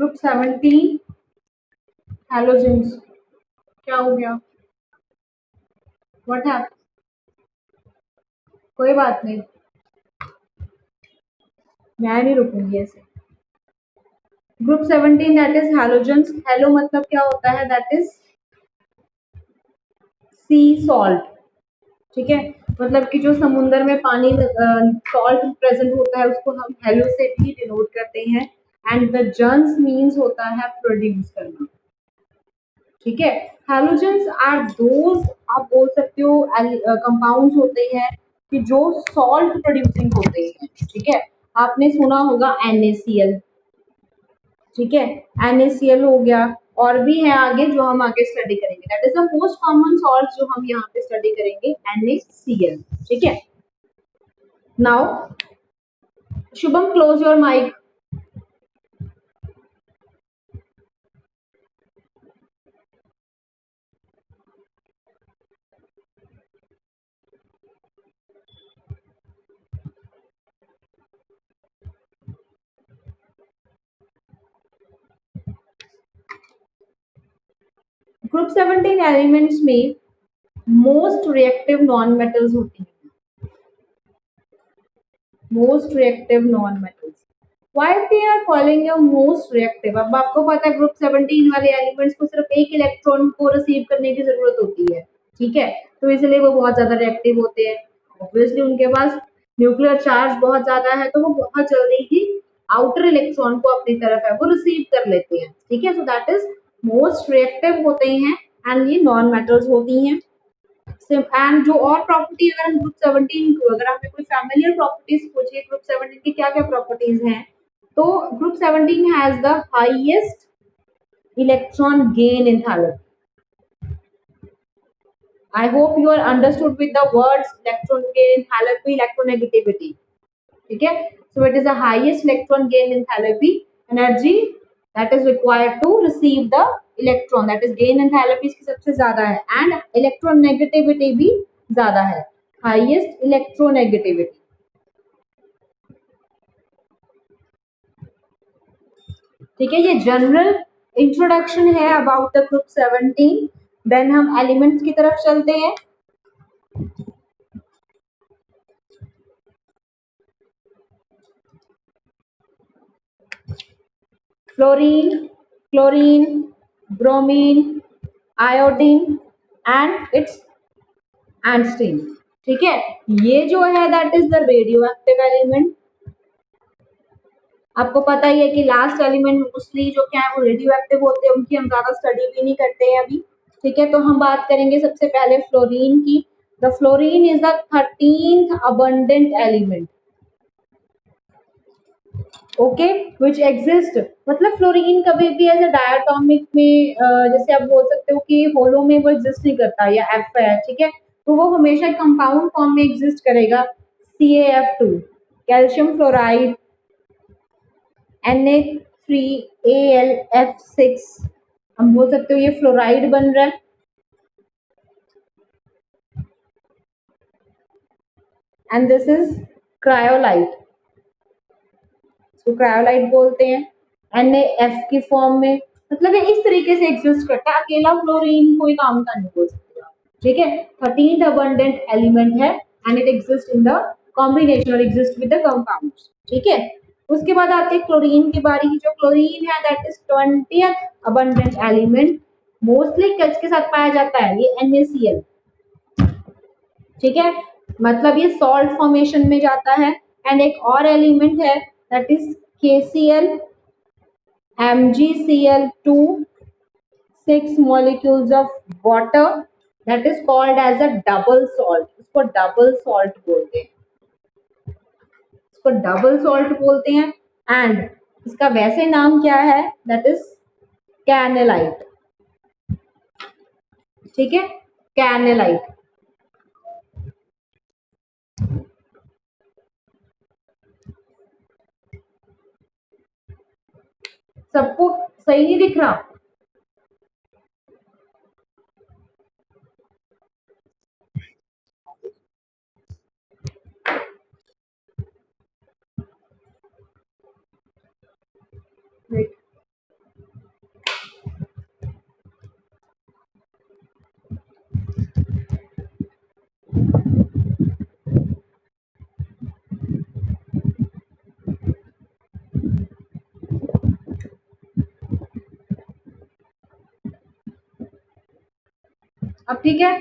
Group 17 halogens. क्या हो गया? व्हाट हैप? कोई बात नहीं, मैं नहीं रुकूंगी ऐसे। Group 17 that is halogens. Hello मतलब क्या होता है? That is C salt. ठीक है, मतलब कि जो समुद्र में पानी सॉल्ट प्रेजेंट होता है उसको हम हेलो से भी डिनोट करते हैं। एंड द जन्स मीन्स होता है प्रोड्यूस करना। ठीक है, हैलोजेंस आर दोज, आप बोल सकते हो कंपाउंड्स होते हैं कि जो सॉल्ट प्रोड्यूसिंग होते हैं। ठीक है, आपने सुना होगा NaCl। ठीक है, NaCl हो गया, और भी है आगे जो हम आगे स्टडी करेंगे। That is the most common salt जो हम यहाँ पे स्टडी करेंगे, NaCl। ठीक है, now Shubham close your mic. Group 17 elements में मोस्ट रिएक्टिव नॉन मेटल्स होती हैं। Most reactive non metals, why they are calling you most reactive? अब आपको पता है ग्रुप 17 वाले एलिमेंट्स को सिर्फ एक इलेक्ट्रॉन को रिसीव करने की जरूरत होती है। ठीक है, तो इसलिए वो बहुत ज्यादा रिएक्टिव होते हैं। ऑब्वियसली उनके पास न्यूक्लियर चार्ज बहुत ज्यादा है, तो वो बहुत जल्दी ही आउटर इलेक्ट्रॉन को अपनी तरफ है वो रिसीव कर लेते हैं। ठीक है, so that is most reactive होते हैं, एंड ये नॉन मेटल्स होती हैं। एंड जो और प्रॉपर्टी, अगर हम ग्रुप 17 को, अगर हमें कोई फैमिलियर प्रॉपर्टीज पूछे ग्रुप 17 की क्या क्या प्रॉपर्टीज हैं, तो group 17 has the highest electron gain enthalpy. I hope you are understood with the words electron gain, enthalpy, electronegativity. ठीक है, so it is the highest electron gain enthalpy energy that is required to receive the electron, that is gain enthalpy इसकी सबसे ज्यादा है, and electronegativity भी ज्यादा है, highest electronegativity। ठीक है, ये जनरल इंट्रोडक्शन है अबाउट द ग्रुप 17। देन हम एलिमेंट्स की तरफ चलते हैं। Fluorine, chlorine, bromine, iodine and its astatine. ठीक है, ये जो है that is the radioactive element. आपको पता ही है कि लास्ट एलिमेंट मोस्टली जो क्या है वो रेडियो एक्टिव होते हैं, उनकी हम ज्यादा स्टडी भी नहीं करते हैं अभी। ठीक है, तो हम बात करेंगे सबसे पहले फ्लोरीन की। The fluorine is the 13th abundant element. Okay, which exist, मतलब फ्लोरीन कभी भी ऐसे डायटोमिक में जैसे आप बोल सकते हो कि होलो में वो एग्जिस्ट नहीं करता, या एफ है। ठीक है, तो वो हमेशा कंपाउंड फॉर्म में एग्जिस्ट करेगा। CaF2, कैल्शियम फ्लोराइड, Na3Al(F6), हम बोल सकते हो ये फ्लोराइड बन रहा है। एंड दिस इज क्रायोलाइट, इसको क्रायोलाइट बोलते हैं। NaF की फॉर्म में, मतलब ये इस तरीके से एग्जिस्ट करता है, अकेला फ्लोरीन कोई काम का नहीं बोल सकते आप। ठीक है, 13th अबंडेंट एलिमेंट है, and it exist in the combination, और एग्जिस्ट विद द कंपाउंड्स। ठीक है, उसके बाद आती है क्लोरीन की बारी। जो क्लोरीन है that is 20th abundant element. Mostly किसके साथ पाया जाता है? ये NaCl। ठीक है, मतलब ये सॉल्ट फॉर्मेशन में जाता है। एंड एक और एलिमेंट है that is KCl, MgCl2, 6 molecules of water, that is called as a double salt। इसको डबल सॉल्ट बोलते हैं, इसको डबल सॉल्ट बोलते हैं। एंड इसका वैसे नाम क्या है? That is carnallite. ठीक है, कैनेलाइट। सबको सही नहीं दिख रहा? अब ठीक है।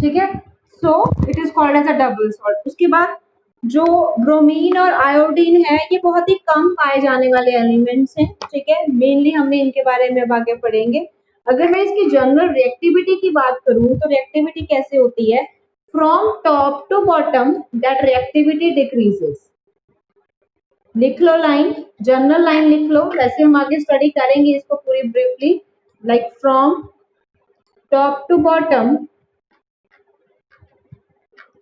ठीक है, so it is called as a double salt. उसके बाद जो ब्रोमीन और आयोडीन है, ये बहुत ही कम पाए जाने वाले एलिमेंट्स हैं। ठीक है, मेनली हमने इनके बारे में अब आगे पढ़ेंगे। अगर मैं इसकी जनरल रिएक्टिविटी की बात करूं तो रिएक्टिविटी कैसे होती है, from top to bottom that reactivity decreases. लिख लो लाइन, जनरल लाइन लिख लो, वैसे हम आगे स्टडी करेंगे इसको पूरी briefly. Like from top to bottom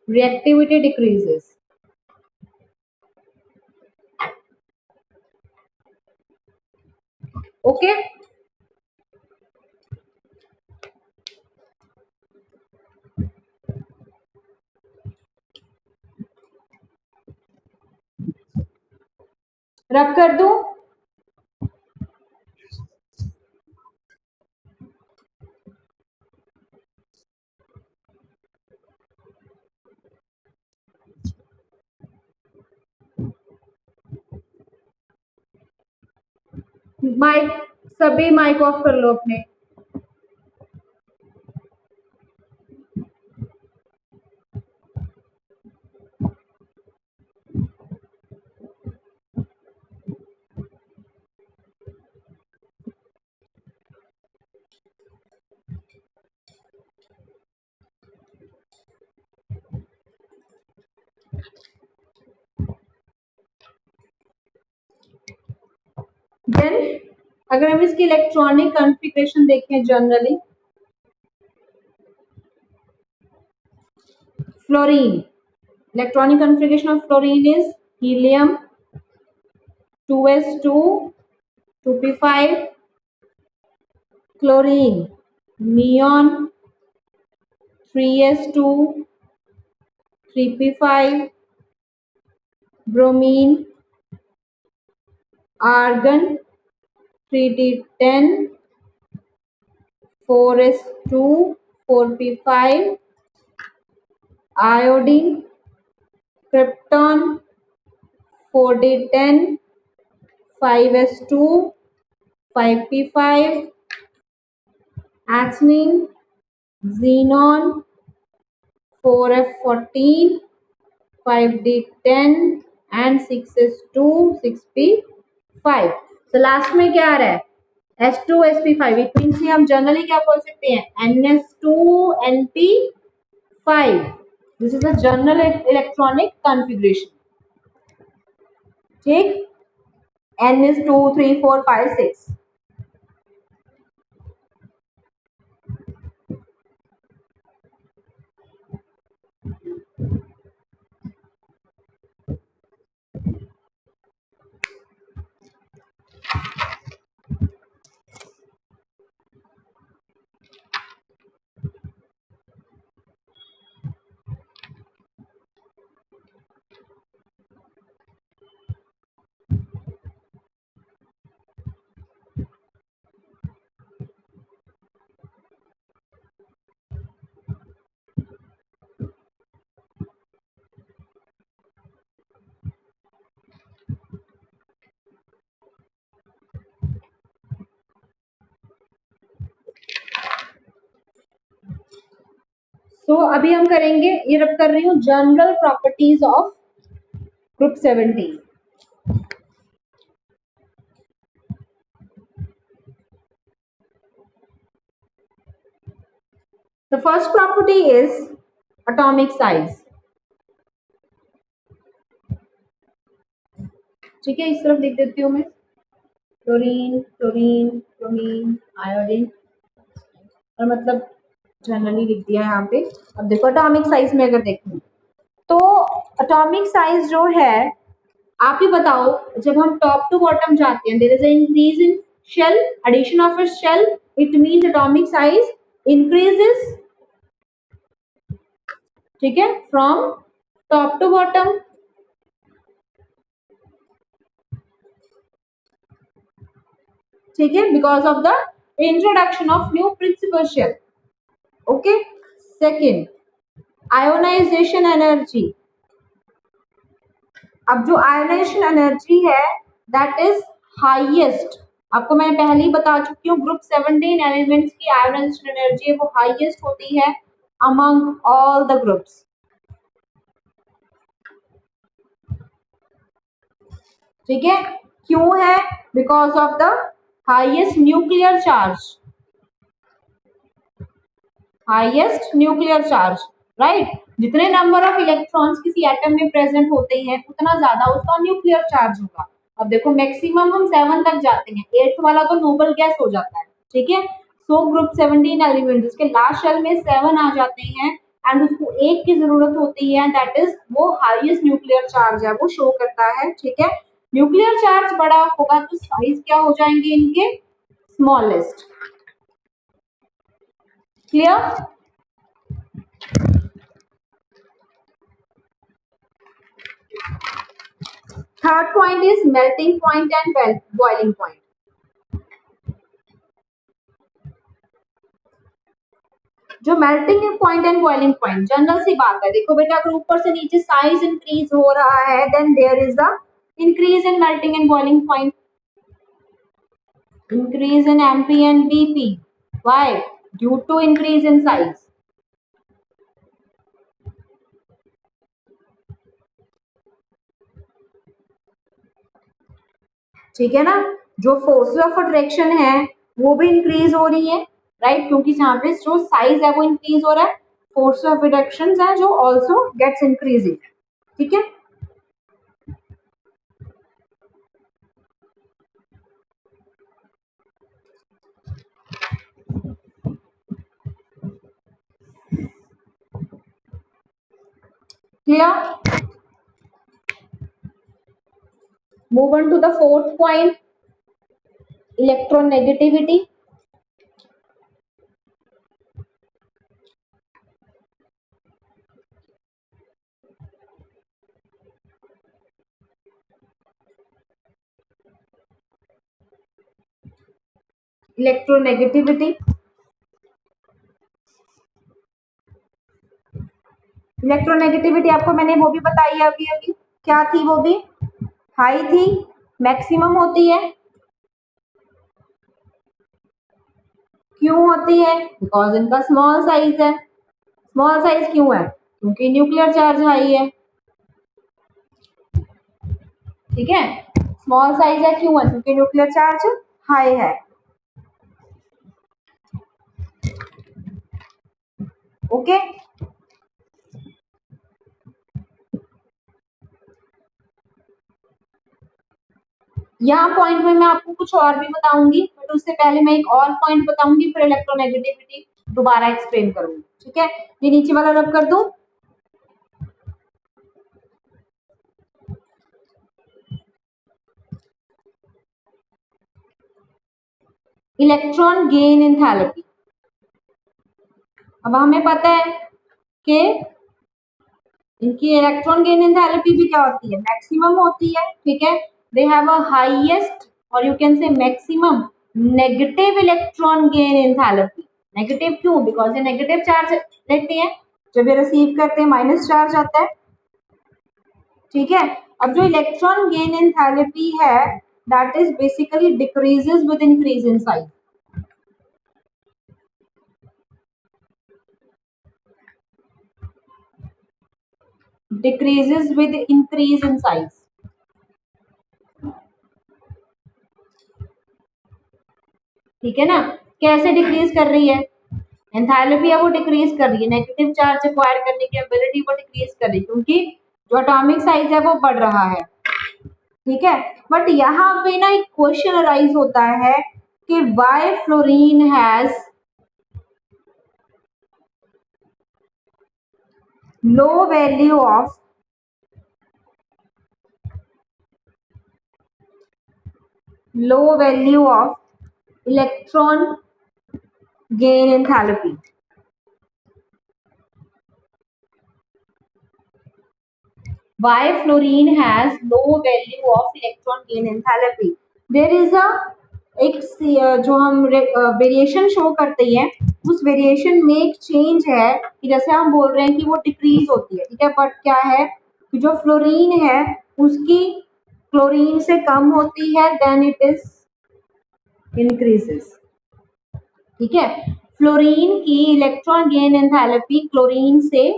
reactivity decreases. Okay, रब कर दूं। माइक, सभी माइक ऑफ कर लो अपने। देन अगर हम इसकी इलेक्ट्रॉनिक कॉन्फ़िगरेशन देखें generally, fluorine, electronic configuration of fluorine is helium 2s2 2p5, chlorine neon 3s2 3p5, bromine argon 3d10 4s2 4p5, iodine krypton 4d10 5s2 5p5, astatine xenon 4f14 5d10 and 6s2 6p5। तो last में क्या आ रहा है, S2sp5। It means हम generally क्या बोल सकते हैं, NS2np5। This is a general electronic configuration. ठीक, N is 2 3 4 5 6। तो अभी हम करेंगे, ये रब कर रही हूँ, general properties of group 17। The first property is atomic size। ठीक है, इस तरफ लिख देती हूँ मैं, क्लोरीन क्लोरीन क्लोरीन आयोडीन, और मतलब जनरली लिख दिया है यहाँ पे। अब देखो एटॉमिक साइज में अगर देखें तो एटॉमिक साइज जो है, आप ही बताओ, जब हम टॉप टू बॉटम जाते हैं, there is a increase in shell, addition of a shell, it means atomic size increases. ठीक है, फ्रॉम टॉप टू बॉटम। ठीक है, because of the introduction of new principal shell. Okay, second ionization energy. अब जो आयोनाइजेशन energy है that is highest, आपको मैं पहले ही बता चुकी हूँ, ग्रुप 17 एलिमेंट्स की आयोनाइजेशन एनर्जी है वो हाईएस्ट होती है अमंग ऑल द ग्रुप्स। ठीक है, क्यों है? Because of the highest nuclear charge, highest nuclear charge, right. जितने नंबर ऑफ इलेक्ट्रॉन्स किसी एटम में प्रेजेंट होते हैं उतना ज्यादा उसका न्यूक्लियर चार्ज होगा। अब देखो मैक्सिमम हम 7 तक जाते हैं, 8th वाला तो नोबल गैस हो जाता है। ठीक है, सो ग्रुप 17 एलिमेंट उसके लास्ट शेल में 7 आ जाते हैं एंड उसको एक की जरूरत होती है, दैट इज वो हाईएस्ट न्यूक्लियर चार्ज है वो शो करता है। ठीक है, न्यूक्लियर चार्ज बड़ा होगा तो साइज क्या हो जाएंगे इनके? Smallest. Clear? Third point is melting point and boiling point. जो melting point and boiling point general सी बात है। देखो बेटा अगर ऊपर से नीचे साइज इंक्रीज हो रहा है then there is the increase in melting and boiling point, increase in MP and BP. Why? Due to increase in size. ठीक है ना, जो फोर्स ऑफ अट्रैक्शन है वो भी इंक्रीज हो रही है, राइट, क्योंकि यहाँ पे जो साइज है वो इंक्रीज हो रहा है, फोर्स ऑफ अट्रैक्शन है जो ऑल्सो गेट्स इंक्रीजिंग। ठीक है, clear? Move on to the fourth point, electronegativity. Electronegativity, electronegativity आपको मैंने वो भी बताई है अभी अभी, क्या थी वो भी? हाई थी, मैक्सिमम होती है। क्यों होती है? बिकॉज इनका स्मॉल साइज है। स्मॉल साइज क्यों है? क्योंकि न्यूक्लियर चार्ज हाई है। ठीक है, स्मॉल साइज है क्यों है? क्योंकि न्यूक्लियर चार्ज हाई है। ओके, यहाँ पॉइंट में मैं आपको कुछ और भी बताऊंगी बट उससे पहले मैं एक और पॉइंट बताऊंगी फिर इलेक्ट्रोनेगेटिविटी दोबारा एक्सप्लेन करूंगी। ठीक है, ये नीचे वाला रब कर दूं। Electron gain enthalpy. अब हमें पता है कि इनकी इलेक्ट्रॉन गेन एंथैल्पी भी क्या होती है? मैक्सिमम होती है। ठीक है, दे हैव अ हाईएस्ट और you can say maximum negative electron gain enthalpy. Negative क्यों? बिकॉज ये नेगेटिव चार्ज लेते हैं, जब ये रिसीव करते हैं माइनस चार्ज आता है। ठीक है, अब जो इलेक्ट्रॉन गेन एंथैल्पी है that is basically decreases with increase in size. decreases with increase in size. ठीक है ना, कैसे डिक्रीज कर रही है? एंथैल्पी है वो डिक्रीज कर रही है, नेगेटिव चार्ज एक्वायर करने की एबिलिटी वो डिक्रीज कर रही है क्योंकि जो एटॉमिक साइज है वो बढ़ रहा है। ठीक है, बट यहाँ पे ना एक क्वेश्चन अराइज होता है कि why fluorine has low value of electron gain enthalpy. Why fluorine has low value of electron gain enthalpy? There is a एक जो हम वेरिएशन शो करते हैं उस वेरिएशन में एक चेंज है कि जैसे हम बोल रहे हैं कि वो डिक्रीज होती है, ठीक है, बट क्या है कि जो फ्लोरीन है उसकी क्लोरीन से कम होती है, देन इट इज इंक्रीजेस। ठीक है, फ्लोरीन की इलेक्ट्रॉन गेन एंथैल्पी क्लोरीन से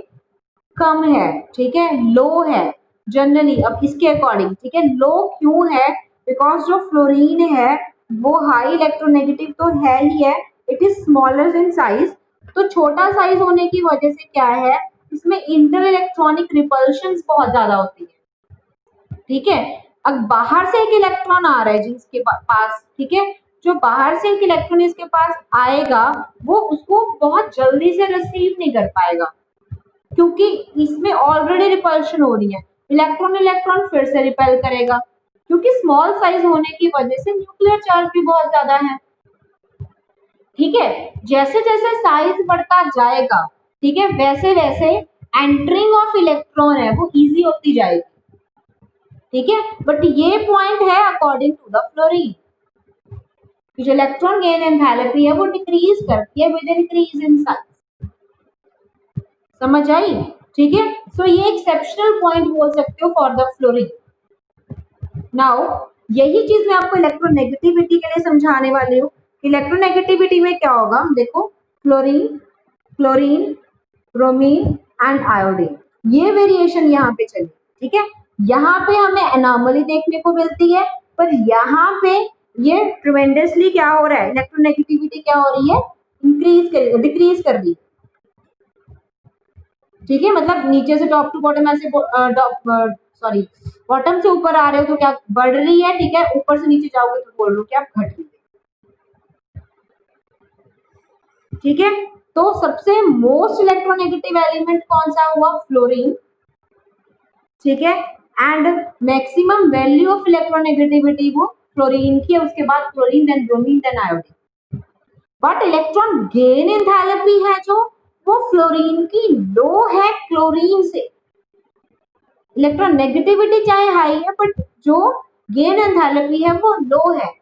कम है, ठीक है, लो है जनरली। अब इसके अकॉर्डिंग, ठीक है, लो क्यों है? बिकॉज जो फ्लोरीन है वो हाई इलेक्ट्रोनेगेटिव तो है ही है, it is smaller in size. तो छोटा साइज होने की वजह से क्या है, इसमें इंटर इलेक्ट्रॉनिक रिपल्शन बहुत ज्यादा होती है। ठीक है, अब बाहर से एक इलेक्ट्रॉन आ रहा है जिसके पास, ठीक है, जो बाहर से एक इलेक्ट्रॉन इसके पास आएगा वो उसको बहुत जल्दी से रिसीव नहीं कर पाएगा, क्योंकि इसमें ऑलरेडी रिपल्शन हो रही है। इलेक्ट्रॉन इलेक्ट्रॉन फिर से रिपेल करेगा, क्योंकि स्मॉल साइज होने की वजह से न्यूक्लियर चार्ज भी बहुत ज्यादा है। ठीक है, जैसे जैसे साइज बढ़ता जाएगा, ठीक है, वैसे वैसे एंटरिंग ऑफ इलेक्ट्रॉन है वो इजी होती जाएगी। ठीक है, बट ये पॉइंट है अकॉर्डिंग टू द फ्लोरीन, जो इलेक्ट्रॉन गेन एंथैल्पी है वो डिक्रीज करती है विद इंक्रीज इन साइज। समझ आई? ठीक है, सो ये एक्सेप्शनल पॉइंट बोल सकते हो फॉर द फ्लोरीन। नाउ यही चीज मैं आपको इलेक्ट्रोनेगेटिविटी के लिए समझाने वाली हूँ। इलेक्ट्रोनेगेटिविटी में क्या होगा, देखो, fluorine, chlorine, bromine and iodine, ये वेरिएशन यहाँ पे चली। ठीक है, यहाँ पे हमें एनॉमली देखने को मिलती है, पर यहाँ पे ये ट्रिमेंडसली क्या हो रहा है, इलेक्ट्रोनेगेटिविटी क्या हो रही है, डिक्रीज कर रही है। ठीक है, मतलब नीचे से टॉप टू बॉटम ऐसे, सॉरी, बॉटम से ऊपर आ रहे हो तो क्या बढ़ रही है, ठीक है, ऊपर से नीचे जाओगे तो बोल लो क्या घट रही है। ठीक है, तो सबसे मोस्ट इलेक्ट्रोनेगेटिव एलिमेंट कौन सा हुआ, फ्लोरीन। ठीक है, and maximum value of electronegativity वो फ्लोरीन की है, उसके बाद chlorine, then bromine, then iodine. But electron gain enthalpy है जो, वो फ्लोरीन की लो है क्लोरीन से। इलेक्ट्रॉन नेगेटिविटी चाहे हाई है, बट जो गेन एंथैल्पी है वो लो है।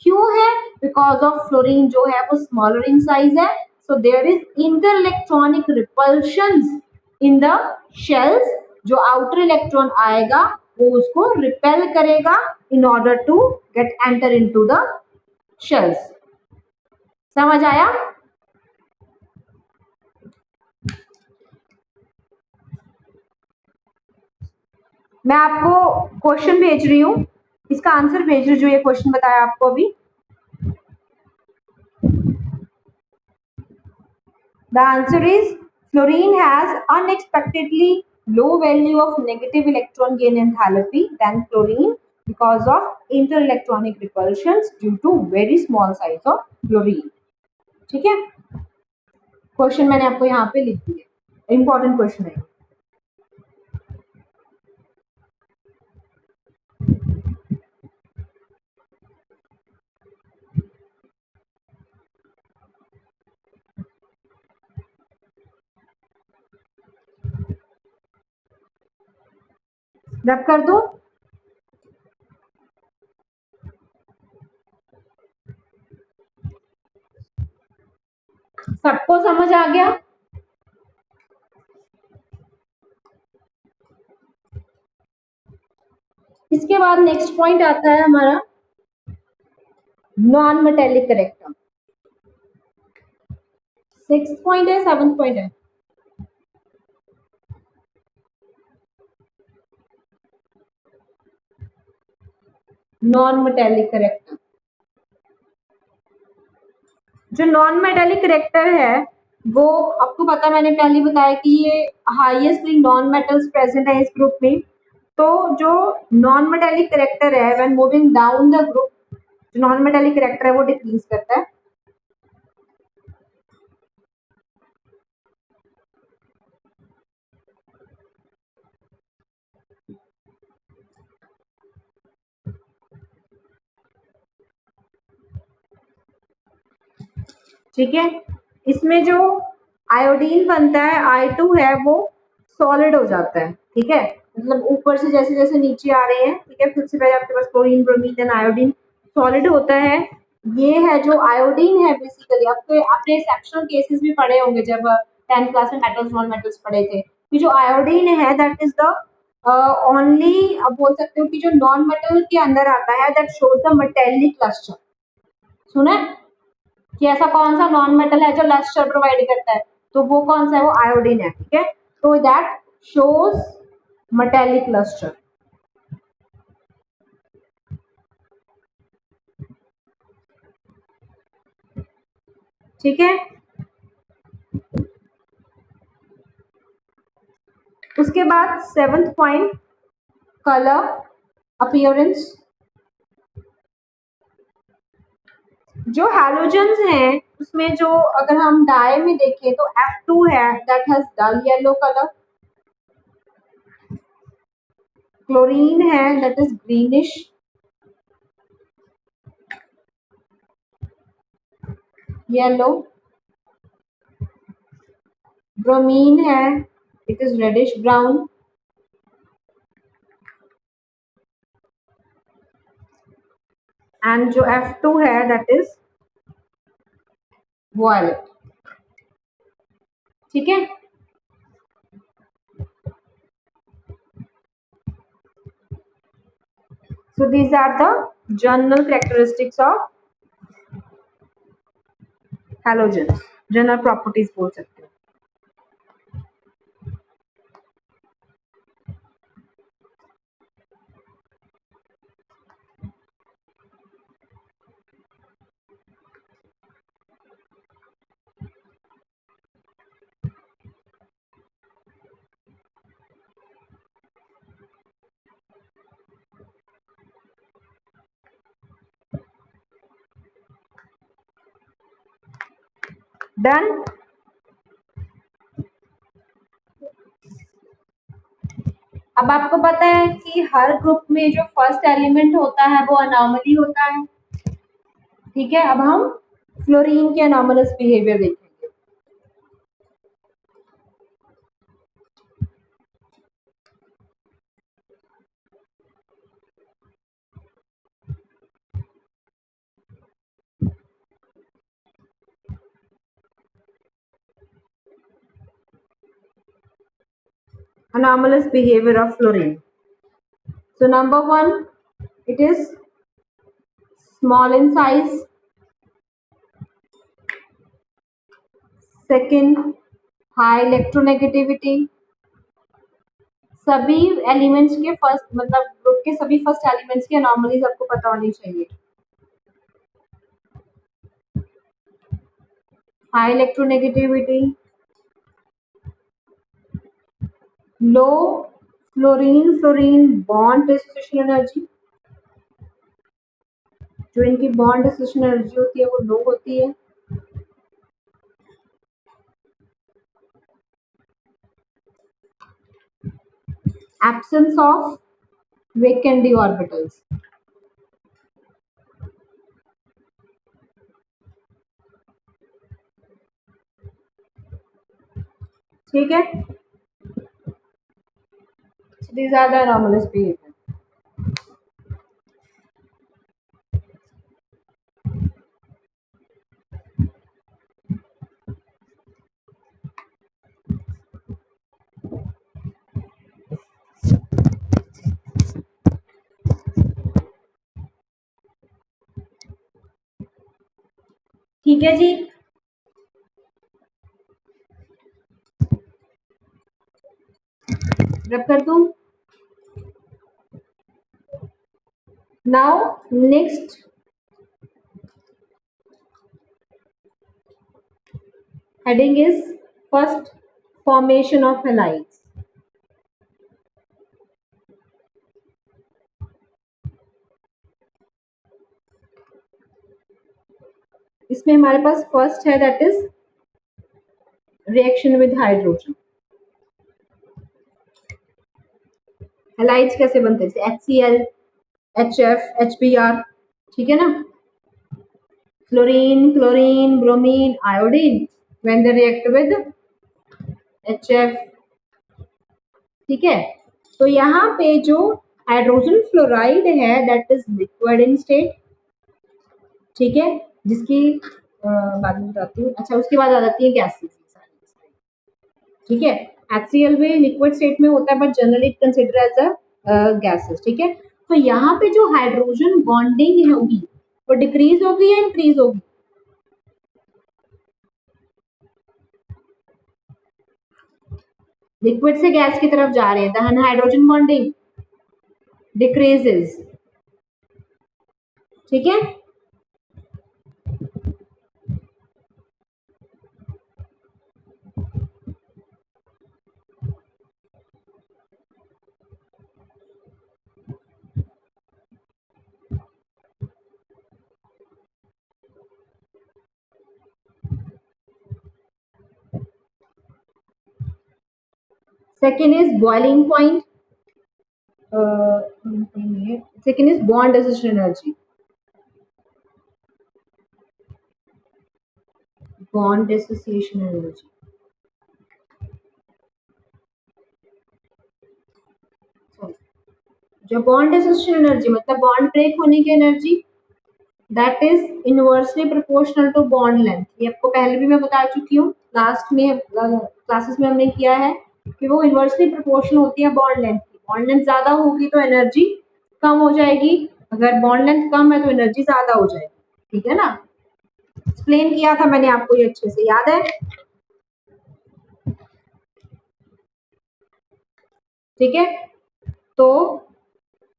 क्यों है? बिकॉज ऑफ फ्लोरीन जो है वो स्मॉलर इन साइज है, so there is inter electronic repulsions in the shells. जो आउटर इलेक्ट्रॉन आएगा वो उसको रिपेल करेगा in order to get enter into the shells. समझ आया? मैं आपको क्वेश्चन भेज रही हूँ, इसका आंसर भेज रही हूँ, जो ये क्वेश्चन बताया आपको अभी। The answer is fluorine has unexpectedly low value of negative electron gain enthalpy than chlorine because of interelectronic repulsions due to very small size of fluorine. ठीक है, क्वेश्चन मैंने आपको यहाँ पे लिख दिया, इंपॉर्टेंट क्वेश्चन है। रब कर दो। सबको समझ आ गया? इसके बाद नेक्स्ट पॉइंट आता है हमारा non metallic character. 6th point है, 7th पॉइंट है? Non metallic character. जो नॉन मेटेलिक करेक्टर है वो आपको पता, मैंने पहले बताया कि ये हाईएस्ट नॉन मेटल्स प्रेजेंट है इस ग्रुप में। तो जो नॉन मेटेलिक करेक्टर है, when moving down the group, जो नॉन मेटेलिक करेक्टर है वो डिक्रीज करता है। ठीक है, इसमें जो आयोडीन बनता है I2 है वो सॉलिड हो जाता है। ठीक है, मतलब ऊपर से जैसे जैसे नीचे आ रहे हैं, ठीक है, फिर से पहले आपके पास chlorine, bromine, then iodine, solid होता है। ये है जो आयोडीन है बेसिकली, आपके आपने सेक्शनल केसेस भी पढ़े होंगे जब 10th क्लास में मेटल्स नॉन मेटल्स पढ़े थे। ये जो आयोडीन है दैट इज द ओनली, अब बोल सकते हो कि जो नॉन मेटल के अंदर आता है that shows the metallic lustre. सुना है कि ऐसा कौन सा नॉन मेटल है जो लस्टर प्रोवाइड करता है, तो वो कौन सा है, वो आयोडीन है। ठीक है, तो दैट शोज मेटेलिक लस्टर। ठीक है, उसके बाद 7th पॉइंट, कलर अपीयरेंस। जो हैलोजेंस हैं उसमें जो अगर हम डाई में देखें तो F2 है that has dull yellow colour, chlorine है that is greenish, yellow, bromine है it is reddish brown, and जो F2 है दैट इज वॉयलेट। ठीक है, so these are the general characteristics of halogens, general properties बोल सकते हो। डन। अब आपको पता है कि हर ग्रुप में जो फर्स्ट एलिमेंट होता है वो अनॉमली होता है। ठीक है, अब हम फ्लोरीन के अनॉमलस बिहेवियर देखेंगे। Anomalous behavior of fluorine. So number one, it is small in size. Second, high electronegativity. सभी एलिमेंट्स के फर्स्ट मतलब ग्रुप के सभी फर्स्ट एलिमेंट्स की अनॉमलीज आपको पता होनी चाहिए। High electronegativity, low fluorine fluorine bond dissociation energy, जो इनकी बॉन्ड डिसोसिएशन एनर्जी होती है वो लो होती है। Absence of vacant d orbitals। ठीक है, so these are the anomalous behavior। ठीक है जी, रब कर दूं। Now next heading is first formation of halides. इसमें हमारे पास फर्स्ट है that is reaction with hydrogen. Halides कैसे बनते हैं, जैसे HCl, HF, HBr। ठीक है ना, fluorine chlorine bromine iodine when they react with HF। ठीक है, तो यहाँ पे जो हाइड्रोजन फ्लोराइड है that is liquid in state, ठीक है, जिसकी बाद में बताती हूँ। अच्छा, उसके बाद आ जाती है गैसेस। ठीक है, HCl भी लिक्विड स्टेट में होता है but generally it consider as a gases. ठीक है, तो यहाँ पे जो हाइड्रोजन बॉन्डिंग होगी वो डिक्रीज होगी या इंक्रीज होगी? लिक्विड से गैस की तरफ जा रहे हैं, देन हाइड्रोजन बॉन्डिंग डिक्रीजेस। ठीक है, second is boiling point, second is bond dissociation energy. Bond dissociation energy, जो बॉन्ड डिसोसिएशन एनर्जी मतलब बॉन्ड ब्रेक होने की energy, that is inversely proportional to bond length. ये आपको पहले भी मैं बता चुकी हूँ, लास्ट में क्लासेस में हमने किया है कि वो इनवर्सली प्रोपोर्शनल होती है बॉन्ड लेंथ की। बॉन्ड लेंथ ज्यादा होगी तो एनर्जी कम हो जाएगी, अगर बॉन्ड लेंथ कम है तो एनर्जी ज्यादा हो जाएगी। ठीक है ना, एक्सप्लेन किया था मैंने आपको, ये अच्छे से याद है? ठीक है, तो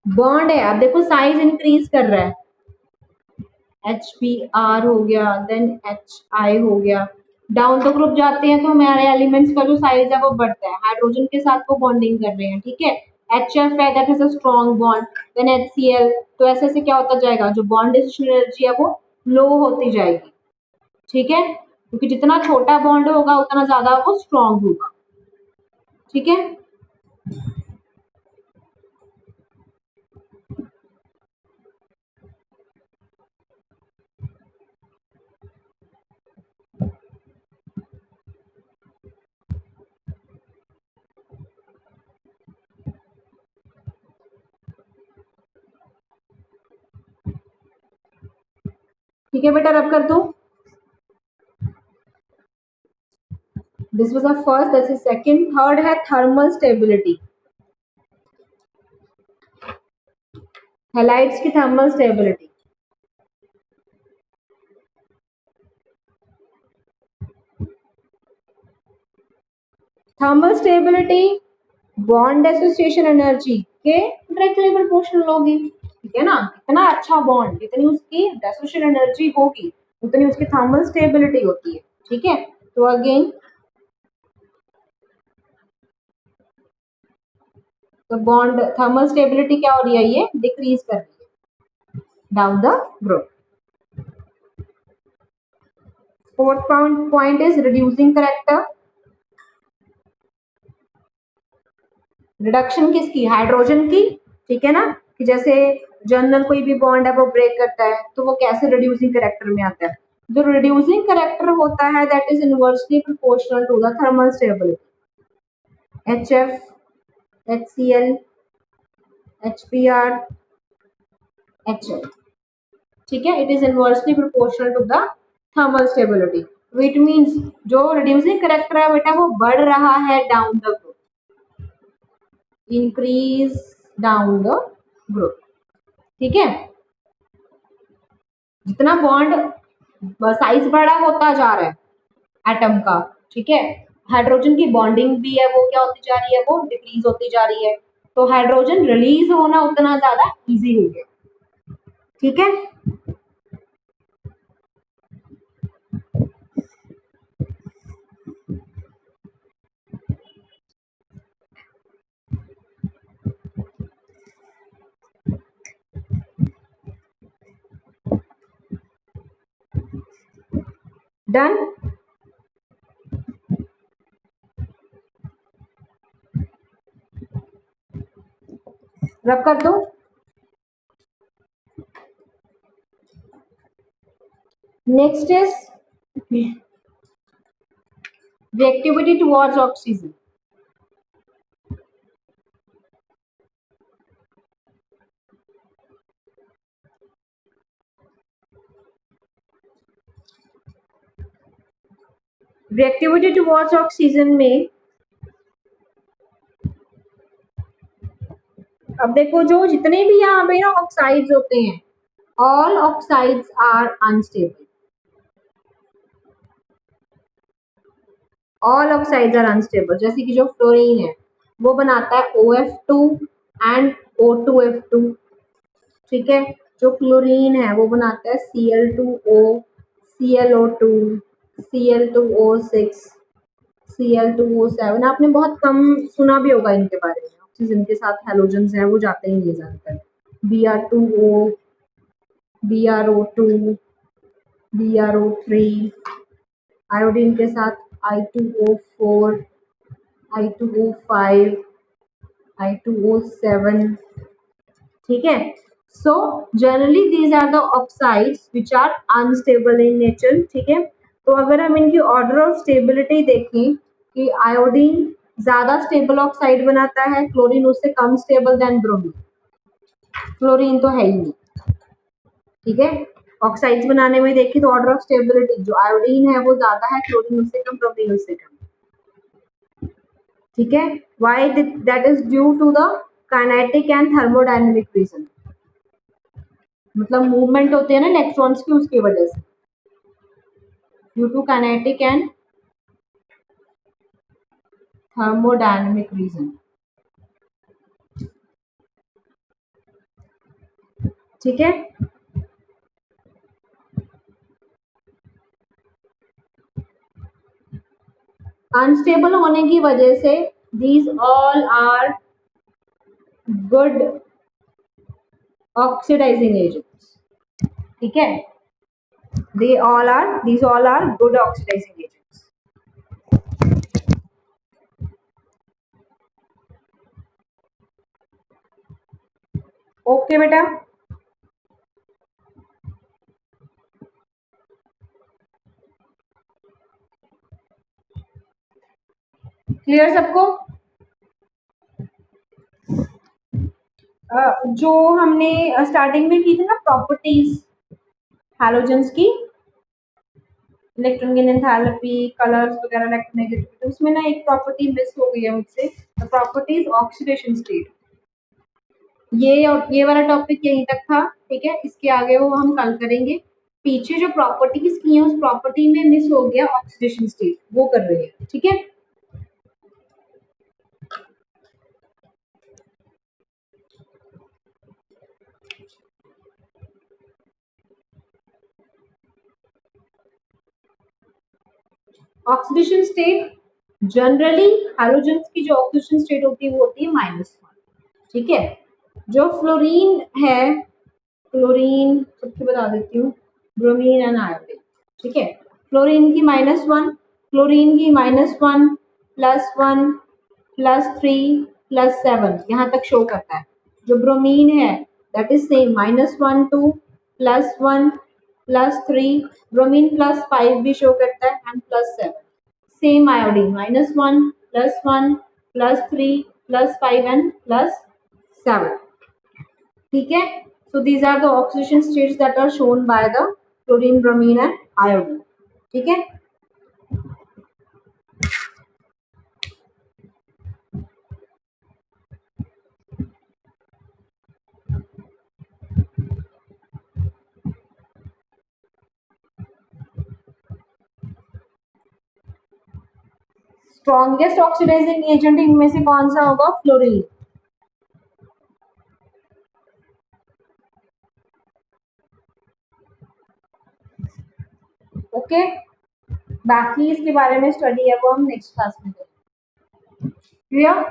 बॉन्ड है, आप देखो साइज इंक्रीज कर रहा है, HBr हो गया, देन HI हो गया। डाउन द ग्रुप जाते हैं तो हमारे एलिमेंट्स का जो साइज है वो बढ़ता है, हाइड्रोजन के साथ वो बॉन्डिंग कर रहे हैं। ठीक है, HF है, that is a strong bond, then HCl। तो ऐसे ऐसे क्या होता जाएगा, जो बॉन्ड डिसोसिएशन एनर्जी है वो लो होती जाएगी। ठीक है, क्योंकि जितना छोटा बॉन्ड होगा उतना ज्यादा वो स्ट्रॉन्ग होगा। ठीक है, ठीक है बेटा, रब कर दो। This was the first, this is second. Third है थर्मल स्टेबिलिटी, हैलाइड्स की thermal stability. Thermal stability bond association energy के डायरेक्टली प्रोपोर्शनल होगी। ठीक है ना, इतना अच्छा बॉन्ड, जितनी उसकी एसोसिएशन एनर्जी होगी उतनी उसकी थर्मल स्टेबिलिटी होती है। ठीक है, तो अगेन तो बॉन्ड थर्मल स्टेबिलिटी क्या हो रही है, ये डिक्रीज कर रही है down the group. Fourth point is reducing character. Reduction किसकी, हाइड्रोजन की। ठीक है ना, कि जैसे जनरल कोई भी बॉन्ड है वो ब्रेक करता है तो वो कैसे रिड्यूसिंग करेक्टर में आता है। जो रिड्यूसिंग करेक्टर होता है that is inversely proportional to the thermal stability. HF, HCl, HBr, HF। ठीक है, it is inversely proportional to the thermal stability. It means जो रिड्यूसिंग करेक्टर है बेटा वो बढ़ रहा है down the group, increase down the group. ठीक है, जितना बॉन्ड साइज बड़ा होता जा रहा है एटम का, ठीक है, हाइड्रोजन की बॉन्डिंग भी है वो क्या होती जा रही है, वो डिक्रीज होती जा रही है। तो हाइड्रोजन रिलीज होना उतना ज्यादा इजी हो गया। ठीक है, डन। रब कर दो। Next is reactivity towards oxygen. Reactivity towards oxygen में अब देखो जो जितने भी यहाँ पे ना ऑक्साइड्स होते हैं, all oxides are unstable, all oxides are unstable. जैसे कि जो फ्लोरीन है वो बनाता है OF2 एंड O2F2, ठीक है। जो क्लोरीन है वो बनाता है Cl2O, ClO2, Cl2O6, Cl2O7। आपने बहुत कम सुना भी होगा इनके बारे में। ऑक्सीजन के साथ हैलोजेंस हैं वो जाते ही नहीं ज्यादातर। Br2O, BrO2, BrO3, आयोडीन के साथ I2O4, I2O5, I2O7, ठीक है। So generally these are the oxides which are unstable in nature, ठीक है। तो अगर हम इनकी ऑर्डर ऑफ स्टेबिलिटी देखें कि आयोडीन ज्यादा स्टेबल ऑक्साइड बनाता है, क्लोरीन उससे कम स्टेबल देन ब्रोमीन। क्लोरीन तो है ही नहीं, ठीक है। ऑक्साइड्स बनाने में देखिए तो ऑर्डर ऑफ स्टेबिलिटी जो आयोडीन है वो ज्यादा है, क्लोरीन उससे कम, ब्रोमीन उससे कम, ठीक है। Why that is due to the kinetic and thermodynamic reason, मतलब मूवमेंट होते हैं ना इलेक्ट्रॉन्स की, उसकी वजह से, due to kinetic and thermodynamic reason, ठीक है। अनस्टेबल होने की वजह से these all are good oxidising agents, ठीक है। these all are good oxidizing agents. Okay बेटा, क्लियर सबको। जो हमने स्टार्टिंग में की थी ना प्रॉपर्टीज हैलोजेंस की, इलेक्ट्रॉन गेन एंथैल्पी, कलर्स वगैरह, इलेक्ट्रोनेगेटिविटी, उसमें ना एक प्रॉपर्टी मिस हो गई है मुझसे, प्रॉपर्टीज ऑक्सीडेशन स्टेट। ये वाला टॉपिक यहीं तक था, ठीक है। इसके आगे वो हम कल करेंगे। पीछे जो प्रॉपर्टीज की है उस प्रॉपर्टी में मिस हो गया ऑक्सीडेशन स्टेट, वो कर रहे हैं, ठीक है। ऑक्सीडेशन स्टेट जनरली हैलोजेंस की जो ऑक्सीडेशन स्टेट होती है वो होती है -1, ठीक है। जो फ्लोरीन है, क्लोरीन सबसे बता देती हूँ, ब्रोमीन एंड आयोडीन, ठीक है। फ्लोरीन की -1, क्लोरीन की -1, +1, +3, +7 यहाँ तक शो करता है। जो ब्रोमीन है दैट इज सेम -1, 2, +1, +3, ब्रोमीन +5 भी शो करता है एंड +7। सेम आयोडीन -1, +1, +3, +5 एंड +7, ठीक है। So these are the oxidation states that are shown by the chlorine, bromine and iodine, ठीक है। स्ट्रॉन्गेस्ट ऑक्सीडाइजिंग एजेंट इनमें से कौन सा होगा? Fluorine, okay. बाकी इसके बारे में स्टडी है वो हम नेक्स्ट क्लास में करेंगे, क्लियर।